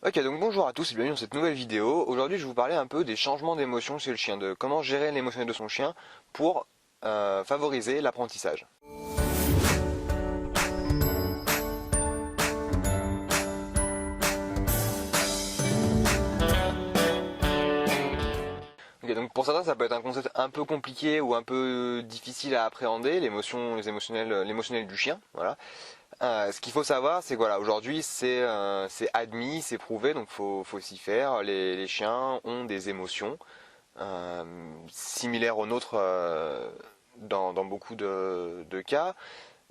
Ok, donc bonjour à tous et bienvenue dans cette nouvelle vidéo. Aujourd'hui je vais vous parler un peu des changements d'émotion chez le chien, de comment gérer l'émotionnel de son chien pour favoriser l'apprentissage. Ok, donc pour certains ça peut être un concept un peu compliqué ou un peu difficile à appréhender, l'émotionnel du chien, voilà. Ce qu'il faut savoir, c'est que voilà, aujourd'hui c'est admis, c'est prouvé, donc faut s'y faire. Les chiens ont des émotions similaires aux nôtres dans beaucoup de cas.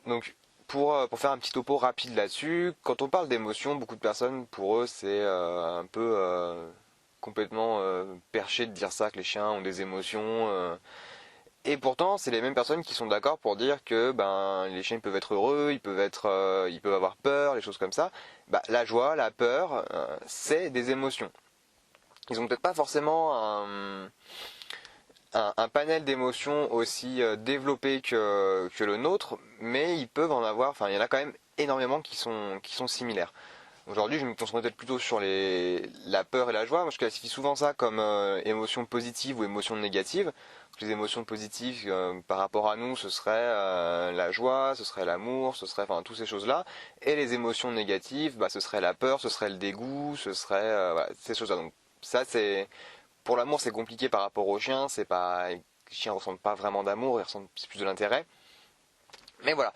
Donc pour faire un petit topo rapide là-dessus, quand on parle d'émotions, beaucoup de personnes, pour eux, c'est un peu complètement perché de dire ça, que les chiens ont des émotions. Et pourtant, c'est les mêmes personnes qui sont d'accord pour dire que ben les chiens peuvent être heureux, ils peuvent avoir peur, les choses comme ça. Bah, la joie, la peur, c'est des émotions. Ils ont peut-être pas forcément un panel d'émotions aussi développé que le nôtre, mais ils peuvent en avoir. Enfin, il y en a quand même énormément qui sont similaires. Aujourd'hui, je me concentrerai peut-être plutôt sur la peur et la joie. Moi, je classifie souvent ça comme émotions positives ou émotions négatives. Les émotions positives par rapport à nous, ce serait la joie, ce serait l'amour, ce serait enfin toutes ces choses-là. Et les émotions négatives, bah, ce serait la peur, ce serait le dégoût, ce serait voilà, ces choses-là. Donc ça, c'est pour l'amour, c'est compliqué par rapport aux chiens. C'est pas les chiens ressentent pas vraiment d'amour, c'est plus de l'intérêt. Mais voilà.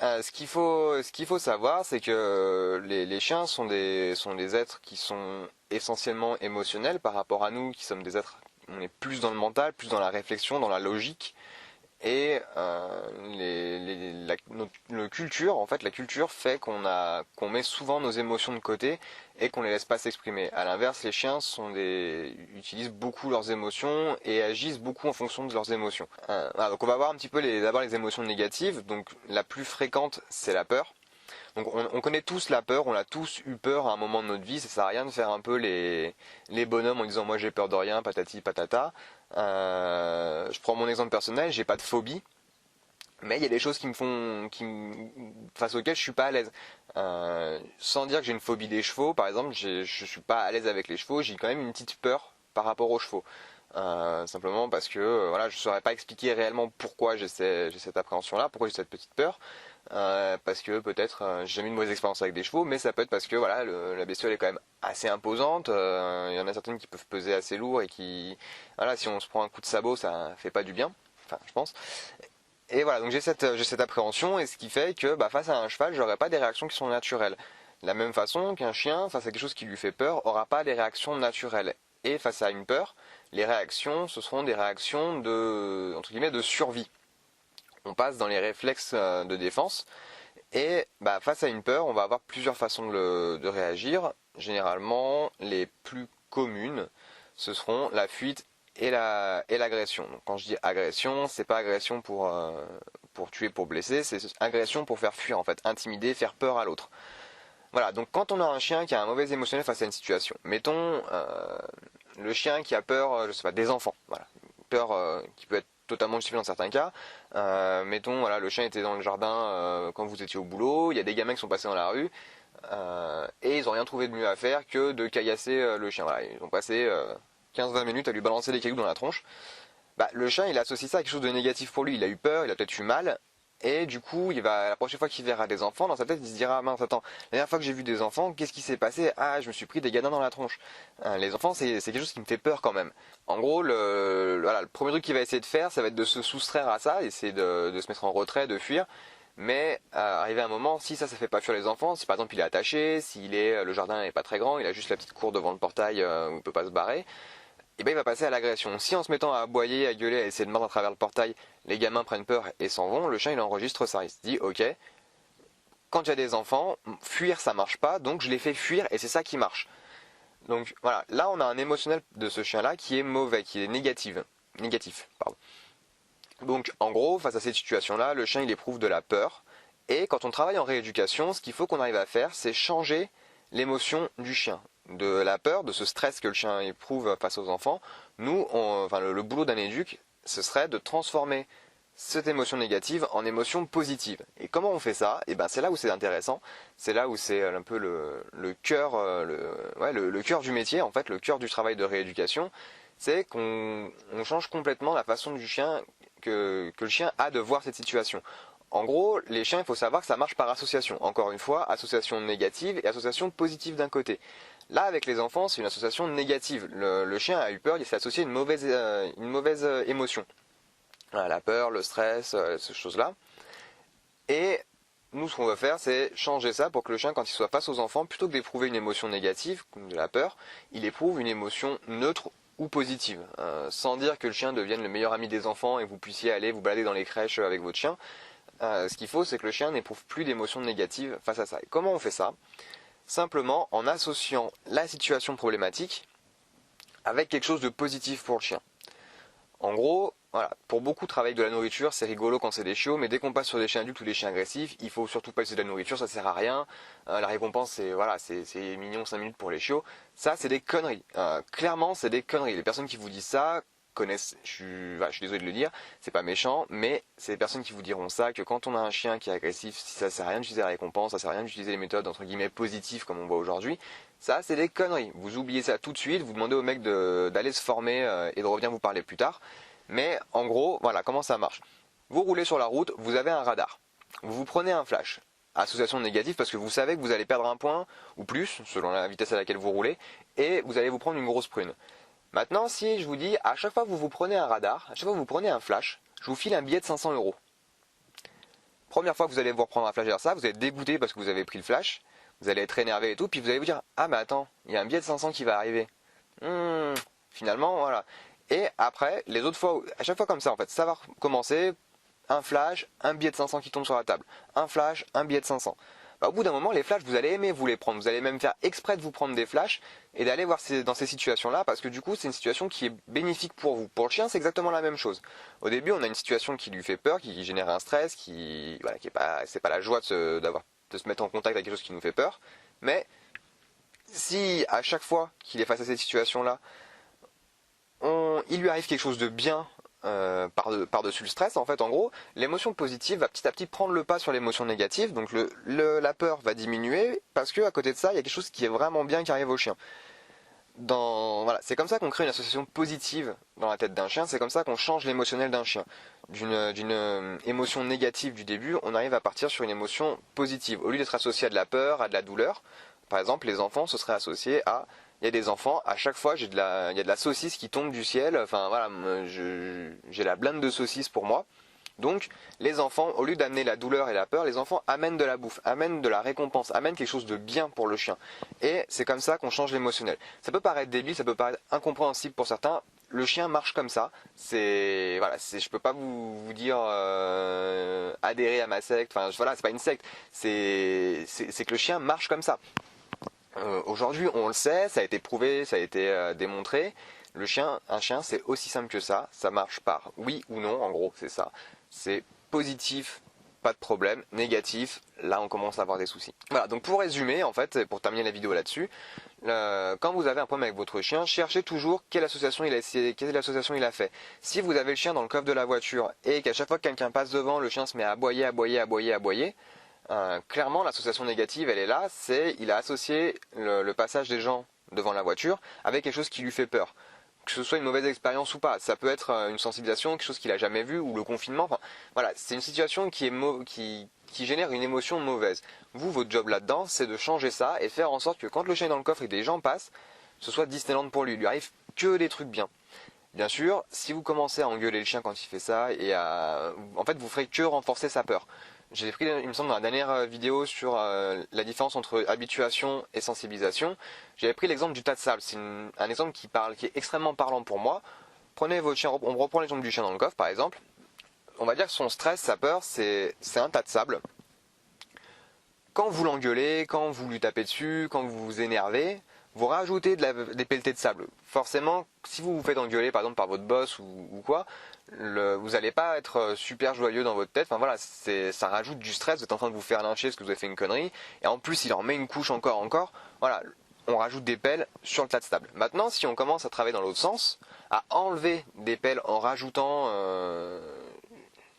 Ce qu'il faut savoir, c'est que les chiens sont des êtres qui sont essentiellement émotionnels par rapport à nous, qui sommes des êtres, on est plus dans le mental, plus dans la réflexion, dans la logique. Et le culture, en fait, la culture fait qu'on met souvent nos émotions de côté et qu'on les laisse pas s'exprimer. À l'inverse, les chiens utilisent beaucoup leurs émotions et agissent beaucoup en fonction de leurs émotions. Voilà, donc on va voir un petit peu d'abord les émotions négatives. Donc la plus fréquente, c'est la peur. Donc on connaît tous la peur, on a tous eu peur à un moment de notre vie, ça sert à rien de faire un peu les bonhommes en disant moi j'ai peur de rien, patati patata. Je prends mon exemple personnel, j'ai pas de phobie, mais il y a des choses face auxquelles je suis pas à l'aise. Sans dire que j'ai une phobie des chevaux, par exemple, je suis pas à l'aise avec les chevaux, j'ai quand même une petite peur par rapport aux chevaux. Simplement parce que voilà, je saurais pas expliquer réellement pourquoi j'ai cette appréhension-là, pourquoi j'ai cette petite peur. Parce que peut-être j'ai jamais eu une mauvaise expérience avec des chevaux, mais ça peut être parce que voilà, la bestiole est quand même assez imposante. Il y en a certaines qui peuvent peser assez lourd et voilà, si on se prend un coup de sabot, ça fait pas du bien. Enfin, je pense. Et voilà, donc j'ai cette appréhension, et ce qui fait que bah, face à un cheval, j'aurai pas des réactions qui sont naturelles. De la même façon qu'un chien, face à quelque chose qui lui fait peur, aura pas des réactions naturelles. Et face à une peur, les réactions, ce seront des réactions entre guillemets, de survie. On passe dans les réflexes de défense, et bah, face à une peur, on va avoir plusieurs façons de réagir. Généralement, les plus communes, ce seront la fuite et l'agression. Donc, quand je dis agression, c'est pas agression pour tuer, pour blesser, c'est agression pour faire fuir, en fait, intimider, faire peur à l'autre. Voilà, donc quand on a un chien qui a un mauvais émotionnel face à une situation, mettons le chien qui a peur, je sais pas, des enfants, voilà, peur qui peut être totalement justifiée dans certains cas. Mettons, voilà, le chien était dans le jardin quand vous étiez au boulot, il y a des gamins qui sont passés dans la rue, et ils n'ont rien trouvé de mieux à faire que de caillasser le chien. Voilà, ils ont passé 15-20 minutes à lui balancer des cailloux dans la tronche. Bah, le chien, il associe ça à quelque chose de négatif pour lui. Il a eu peur, il a peut-être eu mal, et du coup, la prochaine fois qu'il verra des enfants, dans sa tête, il se dira, ah, mince, attends, la dernière fois que j'ai vu des enfants, qu'est-ce qui s'est passé? Ah, je me suis pris des gadins dans la tronche. Les enfants, c'est quelque chose qui me fait peur quand même. En gros, voilà, le premier truc qu'il va essayer de faire, ça va être de se soustraire à ça, essayer de se mettre en retrait, de fuir. Mais arrivé à un moment, si ça fait pas fuir les enfants, si par exemple il est attaché, le jardin n'est pas très grand, il a juste la petite cour devant le portail où il peut pas se barrer, et ben il va passer à l'agression. Si en se mettant à aboyer, à gueuler, à essayer de mordre à travers le portail, les gamins prennent peur et s'en vont, le chien il enregistre ça, il se dit ok, quand il y a des enfants, fuir ça marche pas, donc je les fais fuir et c'est ça qui marche. Donc voilà, là on a un émotionnel de ce chien là qui est mauvais, qui est négatif, pardon. Donc en gros, face à cette situation là, le chien il éprouve de la peur, et quand on travaille en rééducation, ce qu'il faut qu'on arrive à faire, c'est changer l'émotion du chien. De la peur, de ce stress que le chien éprouve face aux enfants, nous, enfin, le boulot d'un éduc, ce serait de transformer cette émotion négative en émotion positive. Et comment on fait ça? Et ben c'est là où c'est intéressant, c'est là où c'est un peu le cœur, le cœur du métier, en fait, le cœur du travail de rééducation, c'est qu'on change complètement la façon du chien que le chien a de voir cette situation. En gros, les chiens, il faut savoir que ça marche par association. Encore une fois, association négative et association positive d'un côté. Là, avec les enfants, c'est une association négative. Le chien a eu peur, il s'est associé à une mauvaise émotion. La peur, le stress, ces choses-là. Et nous, ce qu'on va faire, c'est changer ça pour que le chien, quand il soit face aux enfants, plutôt que d'éprouver une émotion négative, comme de la peur, il éprouve une émotion neutre ou positive. Sans dire que le chien devienne le meilleur ami des enfants et que vous puissiez aller vous balader dans les crèches avec votre chien. Ce qu'il faut, c'est que le chien n'éprouve plus d'émotions négatives face à ça. Et comment on fait ça? Simplement en associant la situation problématique avec quelque chose de positif pour le chien. En gros, voilà, pour beaucoup travailler avec de la nourriture, c'est rigolo quand c'est des chiots, mais dès qu'on passe sur des chiens adultes ou des chiens agressifs, il faut surtout pas utiliser de la nourriture, ça sert à rien. La récompense, c'est voilà, c'est mignon 5 minutes pour les chiots. Ça, c'est des conneries. Clairement, c'est des conneries. Les personnes qui vous disent ça connaissent, je suis désolé de le dire, c'est pas méchant, mais c'est des personnes qui vous diront ça, que quand on a un chien qui est agressif, si ça sert à rien d'utiliser la récompense, ça sert à rien d'utiliser les méthodes entre guillemets positives comme on voit aujourd'hui, ça c'est des conneries. Vous oubliez ça tout de suite, vous demandez au mec d'aller se former et de revenir vous parler plus tard. Mais en gros, voilà comment ça marche. Vous roulez sur la route, vous avez un radar. Vous prenez un flash. Association négative parce que vous savez que vous allez perdre un point ou plus, selon la vitesse à laquelle vous roulez, et vous allez vous prendre une grosse prune. Maintenant, si je vous dis, à chaque fois que vous prenez un radar, à chaque fois que vous prenez un flash, je vous file un billet de 500 euros. Première fois que vous allez vous reprendre un flash vers ça, vous êtes dégoûté parce que vous avez pris le flash, vous allez être énervé et tout, puis vous allez vous dire, ah mais attends, il y a un billet de 500 qui va arriver. Finalement, voilà. Et après, les autres fois, à chaque fois comme ça en fait, ça va commencer, un flash, un billet de 500 qui tombe sur la table, un flash, un billet de 500. Au bout d'un moment, les flashs, vous allez aimer vous les prendre. Vous allez même faire exprès de vous prendre des flashs et d'aller voir dans ces situations-là parce que du coup, c'est une situation qui est bénéfique pour vous. Pour le chien, c'est exactement la même chose. Au début, on a une situation qui lui fait peur, qui génère un stress, c'est pas la joie de se mettre en contact avec quelque chose qui nous fait peur. Mais si à chaque fois qu'il est face à cette situation-là, il lui arrive quelque chose de bien par-dessus le stress, en fait, en gros, l'émotion positive va petit à petit prendre le pas sur l'émotion négative, donc la peur va diminuer, parce que à côté de ça, il y a quelque chose qui est vraiment bien qui arrive au chien. Voilà, c'est comme ça qu'on crée une association positive dans la tête d'un chien, c'est comme ça qu'on change l'émotionnel d'un chien. D'une émotion négative du début, on arrive à partir sur une émotion positive. Au lieu d'être associé à de la peur, à de la douleur, par exemple, les enfants, ce serait associé à... Il y a des enfants, à chaque fois, il y a de la saucisse qui tombe du ciel. Enfin voilà, j'ai la blinde de saucisse pour moi. Donc, les enfants, au lieu d'amener la douleur et la peur, les enfants amènent de la bouffe, amènent de la récompense, amènent quelque chose de bien pour le chien. Et c'est comme ça qu'on change l'émotionnel. Ça peut paraître débile, ça peut paraître incompréhensible pour certains. Le chien marche comme ça. Je peux pas vous dire adhérer à ma secte. Enfin voilà, c'est pas une secte. C'est que le chien marche comme ça. Aujourd'hui, on le sait, ça a été prouvé, ça a été démontré. Un chien, c'est aussi simple que ça. Ça marche par oui ou non, en gros, c'est ça. C'est positif, pas de problème. Négatif, là, on commence à avoir des soucis. Voilà, donc pour résumer, en fait, pour terminer la vidéo là-dessus, quand vous avez un problème avec votre chien, cherchez toujours quelle association il a fait. Si vous avez le chien dans le coffre de la voiture et qu'à chaque fois que quelqu'un passe devant, le chien se met à aboyer, aboyer, clairement, l'association négative, elle est là, il a associé le passage des gens devant la voiture avec quelque chose qui lui fait peur. Que ce soit une mauvaise expérience ou pas, ça peut être une sensibilisation, quelque chose qu'il a jamais vu, ou le confinement. Enfin, voilà, c'est une situation qui génère une émotion mauvaise. Vous, votre job là-dedans, c'est de changer ça et faire en sorte que quand le chien est dans le coffre et que des gens passent, ce soit Disneyland pour lui. Il lui arrive que des trucs bien. Bien sûr, si vous commencez à engueuler le chien quand il fait ça, en fait, vous ferez que renforcer sa peur. J'ai pris, il me semble, dans la dernière vidéo sur la différence entre habituation et sensibilisation. J'avais pris l'exemple du tas de sable. C'est un exemple qui est extrêmement parlant pour moi. Prenez votre chien, on reprend l'exemple du chien dans le coffre, par exemple. On va dire que son stress, sa peur, c'est un tas de sable. Quand vous l'engueulez, quand vous lui tapez dessus, quand vous vous énervez, vous rajoutez des pelletées de sable. Forcément, si vous vous faites engueuler par exemple par votre boss ou quoi, vous n'allez pas être super joyeux dans votre tête. Enfin voilà, ça rajoute du stress. Vous êtes en train de vous faire lyncher parce que vous avez fait une connerie. Et en plus, il en met une couche encore. Voilà, on rajoute des pelles sur le tas de sable. Maintenant, si on commence à travailler dans l'autre sens, à enlever des pelles en rajoutant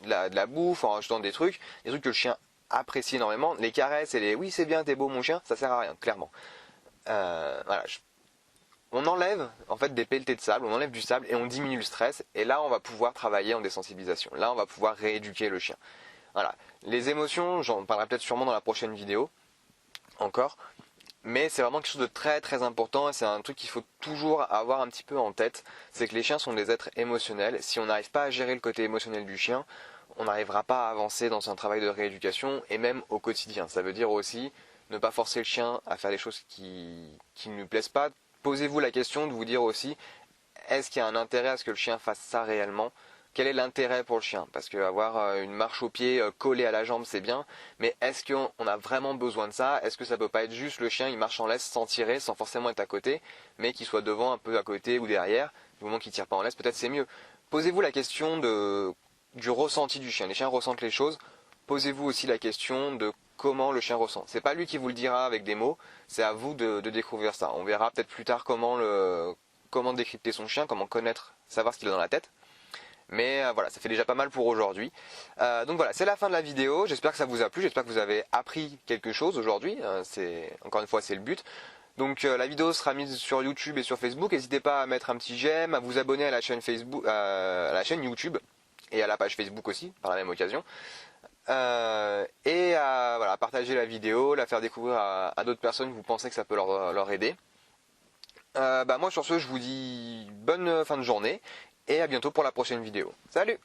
de la bouffe, en rajoutant des trucs que le chien apprécie énormément. Les caresses et les oui c'est bien, t'es beau mon chien, ça sert à rien, clairement. Voilà, on enlève en fait des pelletées de sable, on enlève du sable et on diminue le stress. Et là, on va pouvoir travailler en désensibilisation. Là, on va pouvoir rééduquer le chien. Voilà. Les émotions, j'en parlerai peut-être sûrement dans la prochaine vidéo, encore. Mais c'est vraiment quelque chose de très très important et c'est un truc qu'il faut toujours avoir un petit peu en tête. C'est que les chiens sont des êtres émotionnels. Si on n'arrive pas à gérer le côté émotionnel du chien, on n'arrivera pas à avancer dans un travail de rééducation et même au quotidien. Ça veut dire aussi ne pas forcer le chien à faire des choses qui ne lui plaisent pas. Posez-vous la question de vous dire aussi, est-ce qu'il y a un intérêt à ce que le chien fasse ça réellement? Quel est l'intérêt pour le chien? Parce qu'avoir une marche au pied collée à la jambe, c'est bien, mais est-ce qu'on a vraiment besoin de ça? Est-ce que ça peut pas être juste le chien, il marche en laisse sans tirer, sans forcément être à côté, mais qu'il soit devant, un peu à côté ou derrière, du moment qu'il tire pas en laisse, peut-être c'est mieux. Posez-vous la question du ressenti du chien. Les chiens ressentent les choses. Posez-vous aussi la question de comment le chien ressent. C'est pas lui qui vous le dira avec des mots, c'est à vous de découvrir ça. On verra peut-être plus tard comment décrypter son chien, comment connaître, savoir ce qu'il a dans la tête. Mais voilà, ça fait déjà pas mal pour aujourd'hui. Donc voilà, c'est la fin de la vidéo. J'espère que ça vous a plu, j'espère que vous avez appris quelque chose aujourd'hui. Encore une fois, c'est le but. Donc la vidéo sera mise sur YouTube et sur Facebook. N'hésitez pas à mettre un petit j'aime, à vous abonner à la chaîne Facebook, à la chaîne YouTube et à la page Facebook aussi, par la même occasion. Et à voilà, partager la vidéo, la faire découvrir à d'autres personnes que vous pensez que ça peut leur aider. Moi sur ce, je vous dis bonne fin de journée et à bientôt pour la prochaine vidéo. Salut!